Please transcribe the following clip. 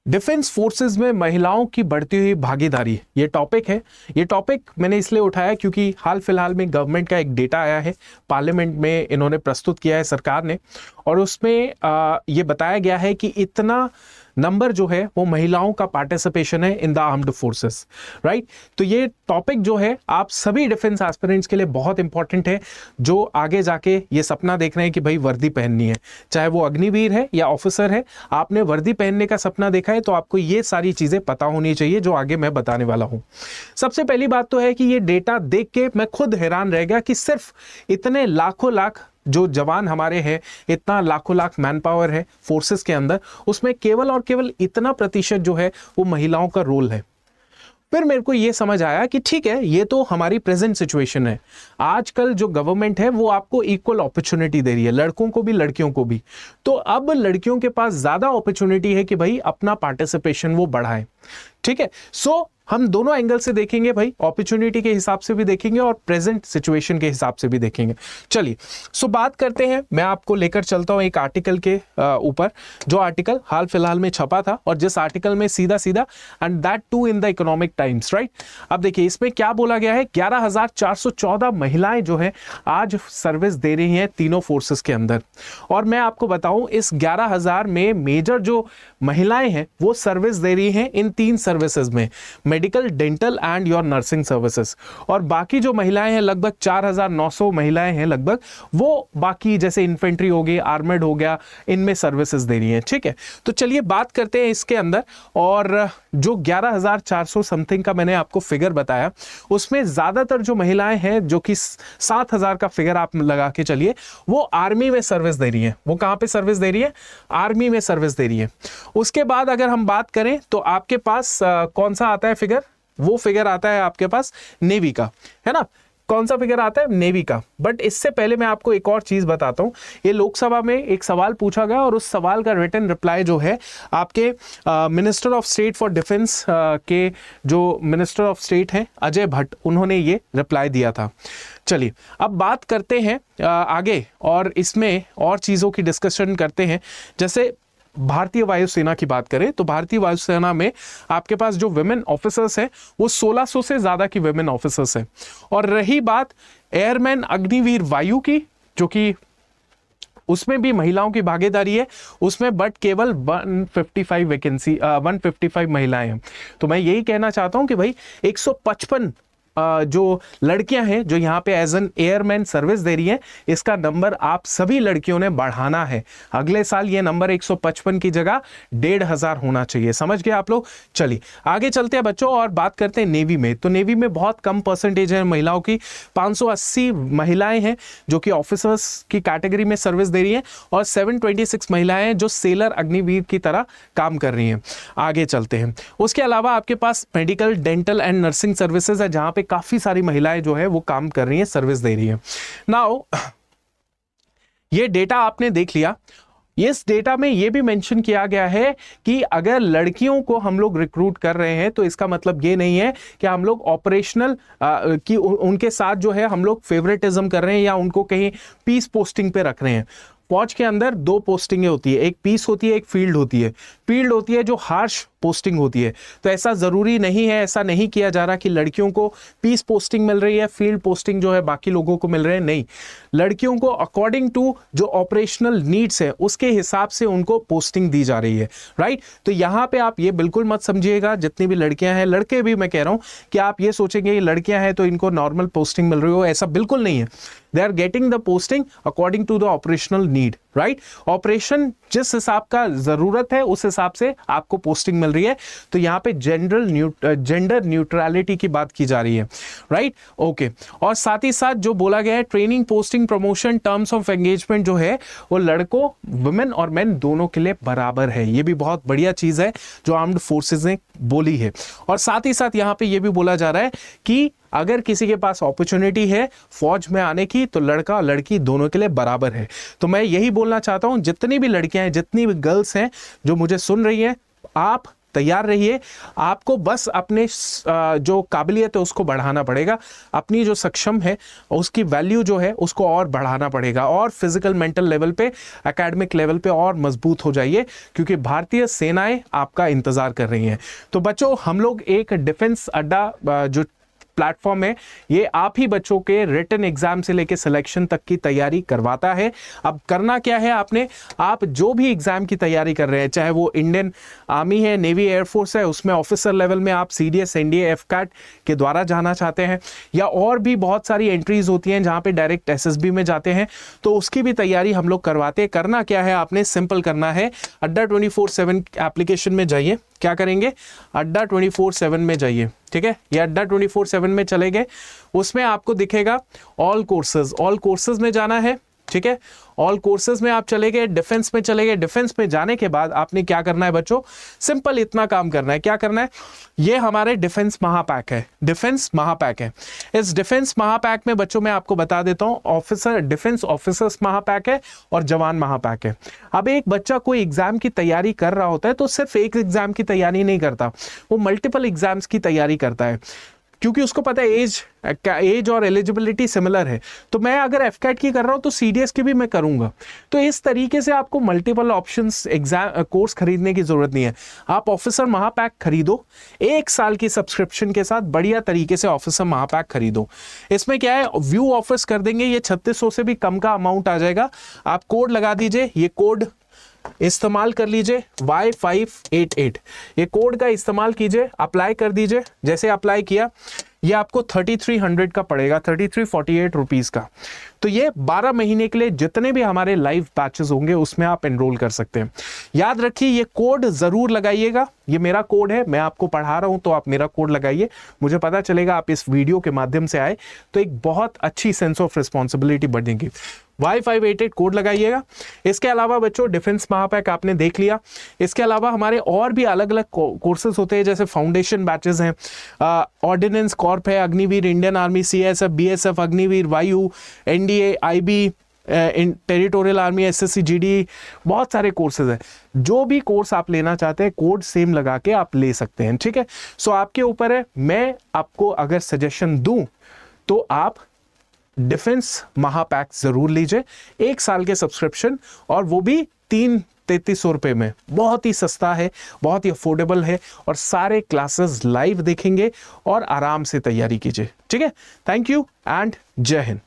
Defence forces में महिलाओं की बढ़ती हुई भागीदारी, ये टॉपिक है। ये टॉपिक मैंने इसलिए उठाया क्योंकि हाल फिलहाल में गवर्नमेंट का एक डेटा आया है, पार्लियामेंट में इन्होंने प्रस्तुत किया है सरकार ने, और उसमें ये बताया गया है कि इतना नंबर जो है वो महिलाओं का पार्टिसिपेशन है in the armed forces, right. तो ये टॉपिक जो है आप सभी डिफेंस एस्पिरेंट्स के लिए बहुत इंपॉर्टेंट है, जो आगे जाके ये सपना देख रहे हैं कि भाई वर्दी पहननी है, चाहे वो अग्निवीर है या ऑफिसर है, आपने वर्दी पहनने का सपना देखा है तो आपको ये सारी चीजें पता होनी चाहिए जो आगे मैं बताने वाला हूं। सबसे पहली बात तो है कि ये डेटा देख के मैं खुद हैरान रह गया कि सिर्फ इतने लाखों लाख जो जवान हमारे हैं, इतना लाखों लाख मैन पावर है फोर्सेस के अंदर, उसमें केवल और केवल इतना प्रतिशत जो है वो महिलाओं का रोल है। फिर मेरे को ये समझ आया कि ठीक है, ये तो हमारी प्रेजेंट सिचुएशन है। आजकल जो गवर्नमेंट है वो आपको इक्वल अपॉर्चुनिटी दे रही है, लड़कों को भी लड़कियों को भी। तो अब लड़कियों के पास ज्यादा अपॉर्चुनिटी है कि भाई अपना पार्टिसिपेशन वो बढ़ाएं, ठीक है। सो हम दोनों एंगल से देखेंगे भाई, अपॉर्चुनिटी के हिसाब से भी देखेंगे और प्रेजेंट सिचुएशन के हिसाब से भी देखेंगे। चलिए, सो बात करते हैं, मैं आपको लेकर चलता हूं एक आर्टिकल के ऊपर, जो आर्टिकल हाल फिलहाल में छपा था, और जिस आर्टिकल में सीधा सीधा and that too in the Economic Times, right. अब देखिए इसमें क्या बोला गया है, 11,414 महिलाएं जो है आज सर्विस दे रही हैं तीनों फोर्सेस के अंदर। और मैं आपको बताऊं, इस 11,000 में मेजर जो महिलाएं हैं वो सर्विस दे रही हैं इन 3 सर्विसेज में, medical, dental and your nursing services. और बाकी जो महिलाएं हैं, लगभग 4,900 महिलाएं हैं लगभग, वो बाकी जैसे इन्फेंट्री हो गई, आर्मर्ड हो गया, इनमें सर्विसेज दे रही हैं, ठीक है। तो चलिए बात करते हैं इसके अंदर। और जो 11,400 समथिंग का मैंने आपको फिगर बताया, उसमें ज्यादातर जो महिलाएं हैं, जो कि 7,000 का फिगर आप लगा के चलिए, वो आर्मी में सर्विस दे रही है। वो कहां पे सर्विस दे रही है? आर्मी में सर्विस दे रही है। उसके बाद अगर हम बात करें तो आपके पास कौन सा आता है फिगर? वो फिगर आता है आपके पास नेवी का, है ना। कौन सा फिगर आता है? नेवी का। बट इससे पहले मैं आपको एक और चीज बताता हूं। ये लोकसभा में एक सवाल पूछा गया और उस सवाल का रिटन रिप्लाई जो है आपके minister of state for defence के जो मिनिस्टर ऑफ स्टेट हैं अजय भट्ट, उन्होंने ये रिप्लाई दिया था। चलिए अब बात करते हैं आगे, और इसमें और चीजों की डिस्कशन करते हैं। जैसे भारतीय वायुसेना की बात करें तो भारतीय वायुसेना में आपके पास जो विमेन ऑफिसर्स हैं वो 1600 से ज्यादा की विमेन ऑफिसर्स हैं। और रही बात एयरमैन अग्निवीर वायु की, जो कि उसमें भी महिलाओं की भागीदारी है उसमें, बट केवल 155 वैकेंसी 155 महिलाएं हैं। तो मैं यही कहना चाहता हूं कि भाई 155 जो लड़कियां हैं जो यहाँ पे एज एन एयरमैन सर्विस दे रही हैं, इसका नंबर आप सभी लड़कियों ने बढ़ाना है। अगले साल ये नंबर 155 की जगह 1,500 होना चाहिए। समझ गए आप लोग? चलिए आगे चलते हैं बच्चों और बात करते हैं नेवी में। तो नेवी में बहुत कम परसेंटेज है महिलाओं की, 580 महिलाएं हैं जो कि ऑफिसर्स की कैटेगरी में सर्विस दे रही हैं, और 726 महिलाएं हैं जो सेलर अग्निवीर की तरह काम कर रही हैं। आगे चलते हैं। उसके अलावा आपके पास medical, dental and nursing services है, जहां पे काफी सारी महिलाएं जो है वो काम कर रही हैं, सर्विस दे रही हैं। नाउ ये डेटा आपने देख लिया। इस डेटा में यह भी मेंशन किया गया है कि अगर लड़कियों को हम लोग रिक्रूट कर रहे हैं तो इसका मतलब ये नहीं है कि हम लोग ऑपरेशनल कि उनके साथ जो है हम लोग फेवरेटिज्म कर रहे हैं या उनको कहीं पीस पोस्टिंग पे रख रहे हैं। फौज के अंदर 2 पोस्टिंगें होती है, एक पीस होती है, एक फील्ड होती है। फील्ड होती है जो हार्श पोस्टिंग होती है। तो ऐसा जरूरी नहीं है, ऐसा नहीं किया जा रहा कि लड़कियों को पीस पोस्टिंग मिल रही है, फील्ड पोस्टिंग जो है बाकी लोगों को मिल रहे हैं, नहीं। लड़कियों को अकॉर्डिंग टू जो ऑपरेशनल नीड्स है उसके हिसाब से उनको पोस्टिंग दी जा रही है, राइट। तो यहां पे आप ये बिल्कुल मत समझिएगा, जितनी भी लड़कियां हैं, लड़के भी मैं कह रहा हूं, कि आप ये सोचेंगे लड़कियां हैं तो इनको नॉर्मल पोस्टिंग मिल रही हो, ऐसा बिल्कुल नहीं है। They are getting the posting according to the operational need, right. Operation जिस हिसाब का जरूरत है उस हिसाब से आपको पोस्टिंग मिल रही है। तो यहां पे जेंडर न्यूट्रलिटी की बात की जा रही है, राइट, ओके। और साथ ही साथ जो बोला गया है training, posting, promotion, terms of engagement जो है वो लड़कों, वुमेन और मेन दोनों के लिए बराबर है। ये भी बहुत बढ़िया चीज है जो आर्म्ड फोर्सेस ने बोली है। और साथ ही साथ यहां पे ये भी बोला जा रहा है कि अगर किसी के पास अपॉर्चुनिटी है फौज में आने की तो लड़का और लड़की दोनों के लिए बराबर है। तो मैं यही बोलना चाहता हूं, जितनी भी लड़कियां हैं, जितनी भी गर्ल्स हैं जो मुझे सुन रही हैं, आप तैयार रहिए। आपको बस अपने जो काबिलियत है उसको बढ़ाना पड़ेगा, अपनी जो सक्षम है उसकी वैल्यू जो है उसको और बढ़ाना पड़ेगा, और फिजिकल मेंटल लेवल पे, एकेडमिक लेवल पे और मजबूत हो जाइए, क्योंकि भारतीय सेनाएं आपका इंतजार कर रही हैं। तो बच्चों, हम लोग एक डिफेंस अड्डा जो प्लेटफॉर्म है, ये आप ही बच्चों के रिटन एग्जाम से लेके सिलेक्शन तक की तैयारी करवाता है। अब करना क्या है आपने, आप जो भी एग्जाम की तैयारी कर रहे हैं, चाहे वो इंडियन आर्मी है, नेवी, एयरफोर्स है, उसमें ऑफिसर लेवल में आप सीडीएस, एनडीए, एफकैट के द्वारा जाना चाहते हैं, या और भी बहुत सारी एंट्रीज होती हैं जहां पे डायरेक्ट एसएसबी में जाते हैं, तो उसकी भी तैयारी हम लोग करवाते हैं। करना क्या है आपने, सिंपल करना है, अड्डा 24/7 एप्लीकेशन में जाइए। क्या करेंगे, अड्डा 24/7 में जाइए, ठीक है। ये अड्डा 24/7 में चले गए, उसमें आपको दिखेगा ऑल कोर्सेज, ऑल कोर्सेज में जाना है, ठीक है। ऑल कोर्सेज में आप चले गए, डिफेंस में चले गए। डिफेंस में जाने के बाद आपने क्या करना है बच्चों, सिंपल इतना काम करना है। क्या करना है, ये हमारे डिफेंस महापैक है, डिफेंस महापैक है। इस डिफेंस महापैक में बच्चों मैं आपको बता देता हूं, ऑफिसर, डिफेंस ऑफिसर्स महापैक है और जवान महापैक है। अब एक बच्चा कोई एग्जाम की तैयारी कर रहा होता है तो सिर्फ एक एग्जाम की तैयारी नहीं करता, वो मल्टीपल एग्जाम्स की तैयारी करता है, क्योंकि उसको पता है एज और एलिजिबिलिटी सिमिलर है। तो मैं अगर एफकैट की कर रहा हूं तो सीडीएस की भी मैं करूंगा। तो इस तरीके से आपको मल्टीपल ऑप्शंस एग्जाम कोर्स खरीदने की जरूरत नहीं है। आप ऑफिसर महापैक खरीदो, 1 साल की सब्सक्रिप्शन के साथ बढ़िया तरीके से ऑफिसर महापैक खरीदो। इसमें क्या है, व्यू ऑफर्स कर देंगे, ये 3600 से भी कम का अमाउंट आ जाएगा। आप कोड लगा दीजिए, ये कोड इस्तेमाल कर लीजिए, Y588, ये कोड का इस्तेमाल कीजिए, अप्लाई कर दीजिए। जैसे अप्लाई किया, ये आपको 3300 का पड़ेगा, 3348 रुपीज का। तो ये 12 महीने के लिए जितने भी हमारे लाइव बैचेस होंगे उसमें आप एनरोल कर सकते हैं। याद रखिए, ये कोड जरूर लगाइएगा, ये मेरा कोड है, मैं आपको पढ़ा रहा हूं तो आप मेरा कोड लगाइए। मुझे पता चलेगा आप इस वीडियो के माध्यम से आए तो एक बहुत अच्छी सेंस ऑफ रिस्पॉन्सिबिलिटी बढ़ेगी। Y588 कोड लगाइएगा। इसके अलावा बच्चों, डिफेंस महापैक आपने देख लिया, इसके अलावा हमारे और भी अलग अलग कोर्सेज होते हैं, जैसे फाउंडेशन बैचेस हैं, ऑर्डिनेंस कॉर्प है, Agniveer, Indian army, CSF, BSF, Agniveer, Vayu, NDA, IB, territorial army, SSC, GD, बहुत सारे कोर्सेज हैं। जो भी कोर्स आप लेना चाहते हैं, कोड सेम लगा के आप ले सकते हैं, ठीक है। सो आपके ऊपर है। मैं आपको अगर सजेशन दूं तो आप डिफेंस महापैक जरूर लीजिए, 1 साल के सब्सक्रिप्शन, और वो भी 3300 रुपए में। बहुत ही सस्ता है, बहुत ही अफोर्डेबल है, और सारे क्लासेस लाइव देखेंगे और आराम से तैयारी कीजिए, ठीक है। थैंक यू एंड जय हिंद।